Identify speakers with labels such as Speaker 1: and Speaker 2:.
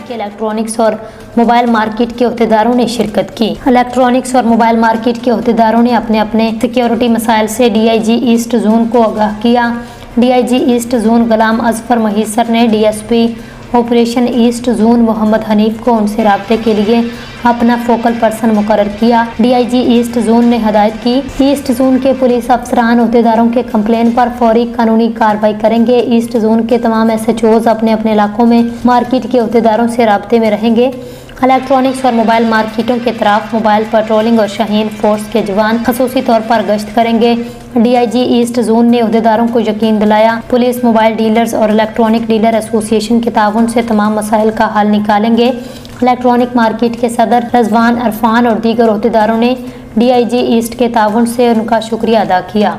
Speaker 1: के इलेक्ट्रॉनिक्स और mobile market के अहदेदारों ने शिरकत की। इलेक्ट्रॉनिक्स और मोबाइल मार्केट के अहदेदारों ने अपने अपने सिक्योरिटी मसाइल से DIG ईस्ट जोन को आगाह किया। DIG east zone Ghulam Azfar Mahesar ने DSP operation east zone Mohammad Hanif को उनसे राब्ते के लिए अपना फोकल पर्सन मुकर्रर किया। DIG ईस्ट जोन ने हदायत की ईस्ट जोन के पुलिस अफसरान अहदेदारों के कंप्लेन पर फौरी कानूनी कार्रवाई करेंगे। ईस्ट जोन के तमाम SHOs अपने अपने इलाकों में मार्केट के अहदेदारों से राब्ते में रहेंगे। इलेक्ट्रॉनिक्स और मोबाइल मार्केटों के तरफ मोबाइल पेट्रोलिंग और शाहीन फोर्स के जवान खसूसी तौर पर गश्त करेंगे। DIG ईस्ट जोन ने अहदेदारों को यकीन दिलाया पुलिस मोबाइल डीलर्स और इलेक्ट्रॉनिक डीलर एसोसिएशन के ताउन से तमाम मसाइल का हल निकालेंगे। इलेक्ट्रॉनिक मार्केट के सदर रजवान अरफान और दीगर अहदेदारों ने DIG ईस्ट के ताउन से उनका शुक्रिया अदा किया।